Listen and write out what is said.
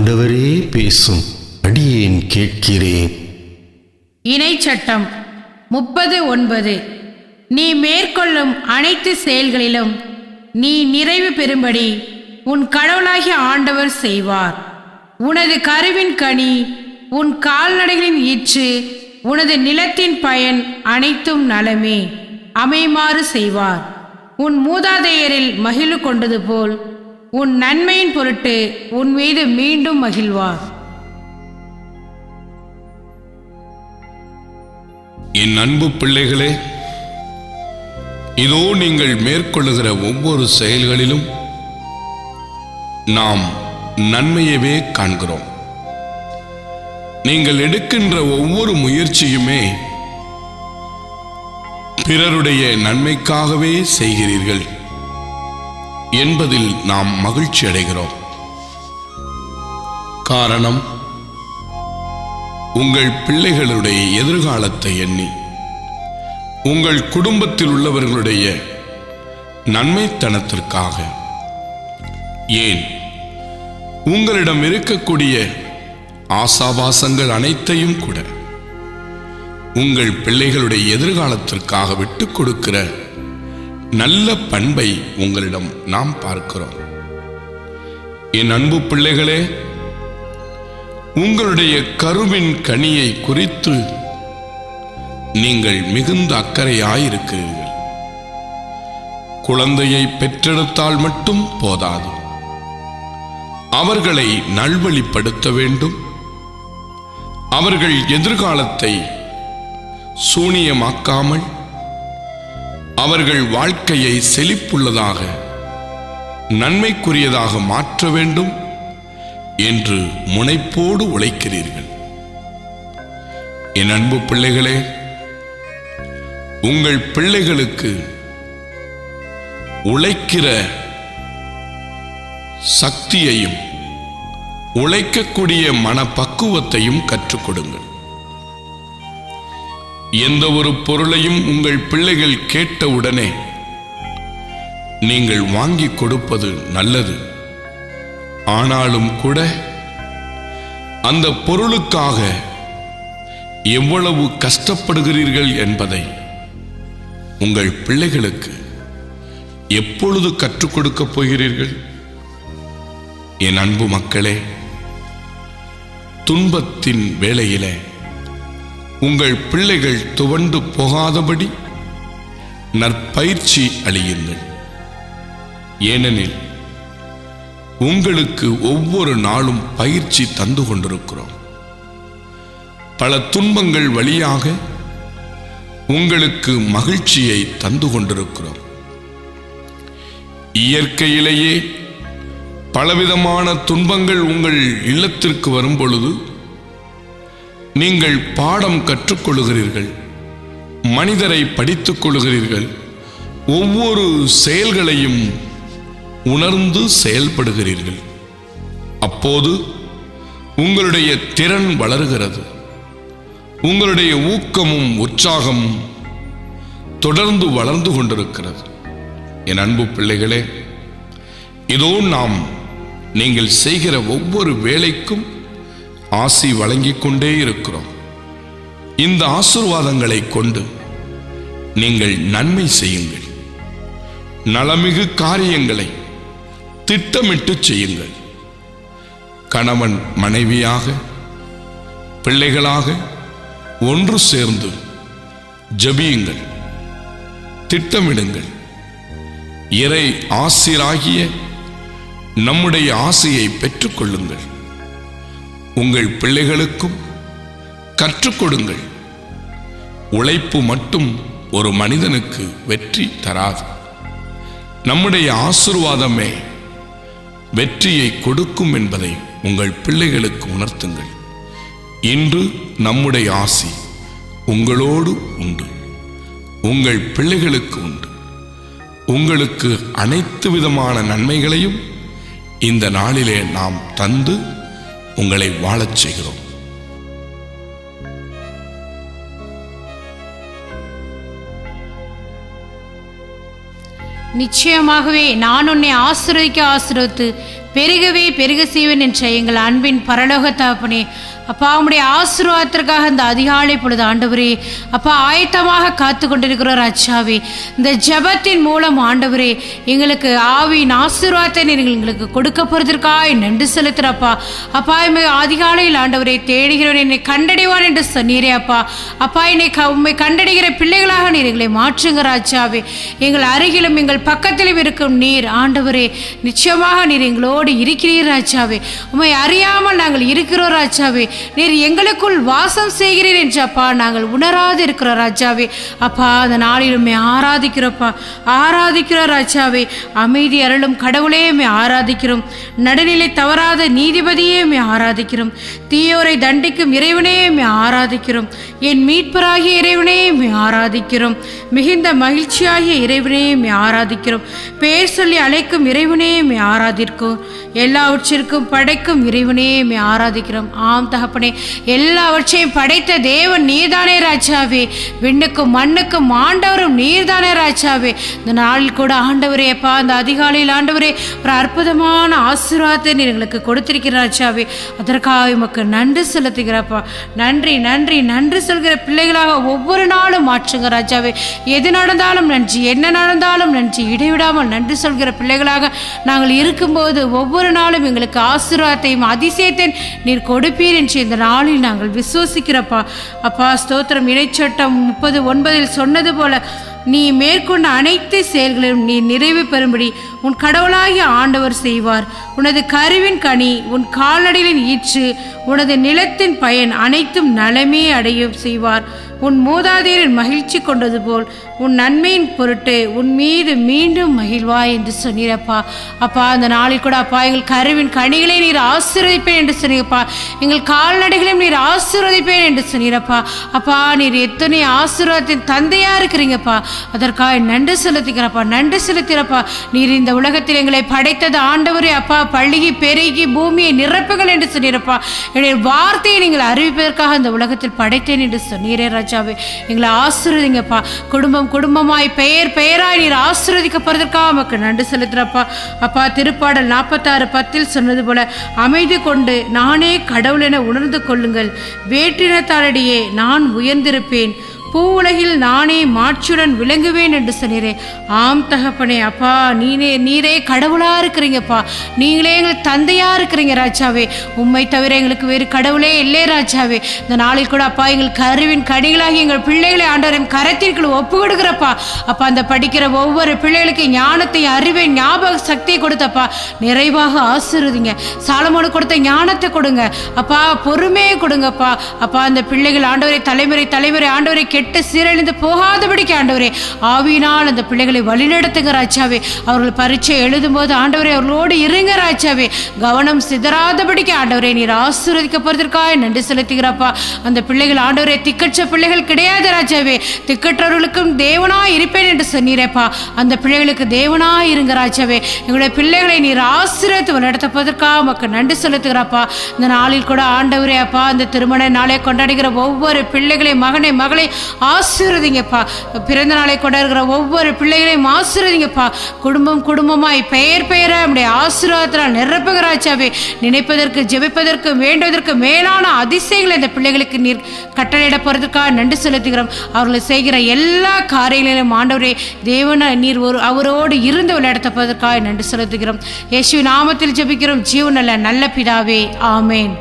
ஆண்டவரே பேசும், அடியேன் கேட்கிறேன். இணைச்சட்டம் 30:9. நீ மேற்கொள்ளும் அனைத்து செயல்களிலும் நீ நிறைவு பெறும்படி உன் கடவுளாகிய ஆண்டவர் செய்வார். உனது கருவின் கனி, உன் கால்நடைகளின் ஈற்று, உனது நிலத்தின் பயன் அனைத்தும் நலமே அமைமாறு செய்வார். உன் மூதாதையரில் மகிழ்வு கொண்டது போல் உன் நன்மையின் பொருட்டு உன் மீது மீண்டும் மகிழ்வார். என் அன்பு பிள்ளைகளே, இதோ நீங்கள் மேற்கொள்ளுகிற ஒவ்வொரு செயல்களிலும் நாம் நன்மையவே காண்கிறோம். நீங்கள் எடுக்கின்ற ஒவ்வொரு முயற்சியுமே பிறருடைய நன்மைக்காகவே செய்கிறீர்கள் என்பதில் நாம் மகிழ்ச்சி அடைகிறோம். காரணம், உங்கள் பிள்ளைகளுடைய எதிர்காலத்தை எண்ணி உங்கள் குடும்பத்தில் உள்ளவர்களுடைய நன்மைத்தனத்திற்காக, ஏன் உங்களிடம் இருக்கக்கூடிய ஆசாபாசங்கள் அனைத்தையும் கூட உங்கள் பிள்ளைகளுடைய எதிர்காலத்திற்காக விட்டுக் கொடுக்கிற நல்ல பண்பை உங்களிடம் நாம் பார்க்கிறோம். என் அன்பு பிள்ளைகளே, உங்களுடைய கருவின் கனியை குறித்து நீங்கள் மிகுந்த அக்கறையாயிருக்கிறீர்கள். குழந்தையை பெற்றெடுத்தால் மட்டும் போதாது, அவர்களை நல்வழிப்படுத்த வேண்டும். அவர்கள் எதிர்காலத்தை சூனியமாக்காமல் அவர்கள் வாழ்க்கையை செழிப்புள்ளதாக நன்மைக்குரியதாக மாற்ற வேண்டும் என்று முனைப்போடு உழைக்கிறீர்கள். என் அன்பு பிள்ளைகளே, உங்கள் பிள்ளைகளுக்கு உழைக்கிற சக்தியையும் உழைக்கக்கூடிய மனப்பக்குவத்தையும் கற்றுக் கொடுங்கள். எந்த ஒரு பொருளையும் உங்கள் பிள்ளைகள் கேட்டவுடனே நீங்கள் வாங்கி கொடுப்பது நல்லது. ஆனாலும் கூட அந்த பொருளுக்காக எவ்வளவு கஷ்டப்படுகிறீர்கள் என்பதை உங்கள் பிள்ளைகளுக்கு எப்பொழுது கற்றுக் கொடுக்கப் போகிறீர்கள்? என் அன்பு மக்களே, துன்பத்தின் வேளையிலே உங்கள் பிள்ளைகள் துவண்டு போகாதபடி நற்பயிற்சி அளியுங்கள். ஏனெனில் உங்களுக்கு ஒவ்வொரு நாளும் பயிற்சி தந்து கொண்டிருக்கிறோம். பல துன்பங்கள் வழியாக உங்களுக்கு மகிழ்ச்சியை தந்து கொண்டிருக்கிறோம். இயற்கையிலேயே பலவிதமான துன்பங்கள் உங்கள் இல்லத்திற்கு வரும் பொழுது நீங்கள் பாடம் கற்றுக்கொள்கிறீர்கள், மனிதரை படித்துக் கொள்கிறீர்கள், ஒவ்வொரு செயல்களையும் உணர்ந்து செயல்படுகிறீர்கள். அப்போது உங்களுடைய திறன் வளர்கிறது, உங்களுடைய ஊக்கமும் உற்சாகமும் தொடர்ந்து வளர்ந்து கொண்டிருக்கிறது. என் அன்பு பிள்ளைகளே, இதோ நாம் நீங்கள் செய்கிற ஒவ்வொரு வேலைக்கும் ஆசி வழங்கிக் கொண்டே இருக்கிறோம். இந்த ஆசீர்வாதங்களை கொண்டு நீங்கள் நன்மை செய்யுங்கள். நலமிகு காரியங்களை திட்டமிட்டு செய்யுங்கள். கணவன் மனைவியாக, பிள்ளைகளாக ஒன்று சேர்ந்து ஜெபியுங்கள், திட்டமிடுங்கள். இறை ஆசீராகிய நம்முடைய ஆசையை பெற்றுக்கொள்ளுங்கள். உங்கள் பிள்ளைகளுக்கும் கற்றுக் கொடுங்கள். உழைப்பு மட்டும் ஒரு மனிதனுக்கு வெற்றி தராது. நம்முடைய ஆசீர்வாதமே வெற்றியை கொடுக்கும் என்பதை உங்கள் பிள்ளைகளுக்கு உணர்த்துங்கள். இன்று நம்முடைய ஆசி உங்களோடு உண்டு, உங்கள் பிள்ளைகளுக்கு உண்டு. உங்களுக்கு அனைத்து விதமான நன்மைகளையும் இந்த நாளிலே நாம் தந்து உங்களை வாழச் செய்கிறோம். நிச்சயமாகவே நான் உன்னை ஆசீர்வதித்து பெருகவே பெருக செய்வேன் என்ற எங்கள் அன்பின் பரலோக தகப்பனே, அப்பா உம்முடைய ஆசீர்வாதத்திற்காக இந்த அதிகாலை பொழுது ஆண்டவரே அப்பா ஆயத்தமாக காத்து கொண்டிருக்கிறோம் ராஜாவே. இந்த ஜெபத்தின் மூலம் ஆண்டவரே எங்களுக்கு ஆவியின் ஆசீர்வாதத்தை நீங்கள் எங்களுக்கு கொடுக்க போறதற்காக நன்றி செலுத்துறப்பா. அப்பா அதிகாலையில் ஆண்டவரை தேடுகிறவன் என்னை கண்டடைவான் என்று சொன்னீரே அப்பா. அப்பா என்னை உண்மை கண்டடைகிற பிள்ளைகளாக நீர் எங்களை மாற்றுங்க ராஜாவே. எங்கள் அருகிலும் எங்கள் பக்கத்திலும் இருக்கும் நீர் ஆண்டவரே நிச்சயமாக நீர் எங்களோடு இருக்கிறீர் ராஜாவே. உண்மை அறியாமல் நாங்கள் இருக்கிறோம் ராஜாவே. நீர் எங்களுக்குள் வாசம் செய்கிறீர் என்றப்பா நாங்கள் உணராது இருக்கிறோம் ராஜாவே. அப்பா அந்த நாளிலுமே ஆராதிக்கிறோப்பா, ஆராதிக்கிறோம் ராஜாவே. அமைதி அருளும் கடவுளே ஆராதிக்கிறோம். நடுநிலை தவறாத நீதிபதியே ஆராதிக்கிறோம். தீயோரை தண்டிக்கும் இறைவனே ஆராதிக்கிறோம். என் மீட்பராகிய இறைவனே ஆராதிக்கிறோம். மிகுந்த மகிழ்ச்சியாகிய இறைவனே ஆராதிக்கிறோம். பெயர் சொல்லி அழைக்கும் இறைவனே ஆராதிக்கிறோம். எல்லாவற்றிற்கும் படைக்கும் இறைவனே ஆராதிக்கிறோம். ஆம் தகப்பனே, எல்லாவற்றையும் படைத்த தேவன் நீர்தானே ராஜாவே. விண்ணுக்கும் மண்ணுக்கும் ஆண்டவரும் நீர்தானே ராஜாவே. இந்த நாளில் கூட ஆண்டவரே அப்பா அந்த அதிகாலையில் ஆண்டவரே ஒரு அற்புதமான ஆசீர்வாதத்தை நீர் எங்களுக்கு கொடுத்திருக்கிற ராஜாவே. அதற்காக உமக்கு நன்றி செலுத்துகிறப்பா. நன்றி நன்றி நன்றி சொல்கிற பிள்ளைகளாக ஒவ்வொரு நாளும் மாற்றுங்க ராஜாவே. எது நடந்தாலும் நன்றி, என்ன நடந்தாலும் நன்றி, இடைவிடாமல் நன்றி சொல்கிற பிள்ளைகளாக நாங்கள் இருக்கும்போது ஒவ்வொரு நாளும் எங்களுக்கு ஆசீர்வாதத்தையும் அதிசயத்தையும் நீர் கொடுப்பீர் என்று இந்த நாளில் நாங்கள் விசுவசிக்கிறப்பா. அப்பா ஸ்தோத்திரம். இணைச்சட்டம் 30:9 சொன்னது போல நீ மேற்கொண்ட அனைத்து செயல்களிலும் நீ நிறைவு பெறும்படி உன் கடவுளாகிய ஆண்டவர் செய்வார். உனது கருவின் கனி, உன் கால்நடைகளின் ஈற்று, உனது நிலத்தின் பயன் அனைத்தும் நலமே அடையும் செய்வார். உன் மூதாதையரின் மகிழ்ச்சி கொண்டது போல் உன் நன்மையின் பொருட்டு உன் மீது மீண்டும் மகிழ்வாய் என்று சொன்னீரப்பா. அப்பா அந்த நாளில் கூட அப்பா எங்கள் கருவின் கனிகளை நீர் ஆசீர்வதிப்பேன் என்று சொன்னீரப்பா. எங்கள் கால்நடைகளையும் நீர் ஆசீர்வதிப்பேன் என்று சொன்னீரப்பா. அப்பா நீர் எத்தனை ஆசீர்வாதத்தின் தந்தையா இருக்கிறீங்கப்பா. அதற்காக நன்றி செலுத்திக்கிறப்பா, நன்றி செலுத்திறப்பா. நீர் இந்த உலகத்தில் எங்களை படைத்தது ஆண்டவரே அப்பா பள்ளிகி பெருகி பூமியை நிரப்புகள் என்று சொன்னீரப்பா. என்னுடைய வார்த்தையை நீங்கள் அறிவிப்பதற்காக இந்த உலகத்தில் படைத்தேன் என்று சொன்னீரே ராஜாவே. எங்களை ஆசீர்வதிங்கப்பா. குடும்பம் குடும்பமாய் பெயர் பெயராய் நீர் ஆசீர்வதிக்கப்படுவதற்காக நமக்கு நன்றி செலுத்துறப்பா. அப்பா திருப்பாடல் 46:10 சொன்னது போல அமைதி கொண்டு நானே கடவுள் என உணர்ந்து கொள்ளுங்கள். வேற்றினத்தாரிடையே நான் உயர்ந்திருப்பேன், பூ உலகில் நானே மாட்சியுடன் விளங்குவேன் என்று சொன்னீரே. ஆம் தகப்பனே அப்பா நீரே கடவுளா இருக்கிறீங்கப்பா. நீங்களே எங்கள் தந்தையா இருக்கிறீங்க ராஜாவே. உம்மை தவிர எங்களுக்கு வேறு கடவுளே இல்லை ராஜாவே. இந்த நாளில் கூட அப்பா எங்கள் கருவின் கனிகளாகி எங்கள் பிள்ளைகளை ஆண்டவரின் கரத்திற்குள் ஒப்பு கொடுக்குறப்பா. அப்பா அந்த படிக்கிற ஒவ்வொரு பிள்ளைகளுக்கு ஞானத்தை அறிவை ஞாபக சக்தியை கொடுத்தப்பா நிறைவாக ஆசீர்வதிங்க. சாலமோனு கொடுத்த ஞானத்தை கொடுங்க அப்பா, பொறுமையை கொடுங்கப்பா. அப்பா அந்த பிள்ளைகள் ஆண்டவரை தலைமுறை தலைமுறை ஆண்டவரை கெட்டு சீரழிந்து போகாதபடிக்கு ஆண்டவரே ஆவியினால் அந்த பிள்ளைகளை வழிநடத்துங்க ராஜாவே. அவர்கள் பரீட்சை எழுதும் போது ஆண்டவரே அவர்களோடு இருங்க ராஜாவே. கவனம் சிதறாதபடிக்கு ஆண்டவரே நீர் ஆசீர்வதிக்கப்படுவதற்காக நன்றி செலுத்துகிறப்பா. அந்த பிள்ளைகள் ஆண்டவரே திக்கற்ற பிள்ளைகள் கிடையாது ராஜாவே. திக்கற்றவர்களுக்கும் தேவனாய் இருப்பேன் என்று சொன்னீரப்பா. அந்த பிள்ளைகளுக்கு தேவனாய் இருங்க ராஜாவே. எங்களுடைய பிள்ளைகளை நீர் ஆசீர்வதித்து வழிநடத்துவதற்காக உமக்கு நன்றி செலுத்துகிறப்பா. இந்த நாளில் கூட ஆண்டவரே அப்பா அந்த திருமண நாளை கொண்டாடுகிற ஒவ்வொரு பிள்ளைகளை மகனை மகளை ஆசீர்வதிங்கப்பா. பிறந்த நாளை கொண்டாடுகிற ஒவ்வொரு பிள்ளைகளையும் ஆசீர்வதிங்கப்பா. குடும்பம் குடும்பமாய் பெயர் பெயரா நம்முடைய ஆசீர்வாதத்தால் நிரப்புங்க ராஜாவே. நினைப்பதற்கு ஜெபிப்பதற்கு வேண்டுவதற்கு மேலான அதிசயங்களை இந்த பிள்ளைகளுக்கு நீர் கட்டளையிட போறதுக்காக நன்றி செலுத்துகிறோம். அவர்களை செய்கிற எல்லா காரியங்களிலும் ஆண்டவரே தேவன நீர் அவரோடு இருந்து விளையாடுவதற்காக நன்றி செலுத்துகிறோம். இயேசுவின் நாமத்தில் ஜெபிக்கிறோம் ஜீவனுள்ள நல்ல பிதாவே, ஆமேன்.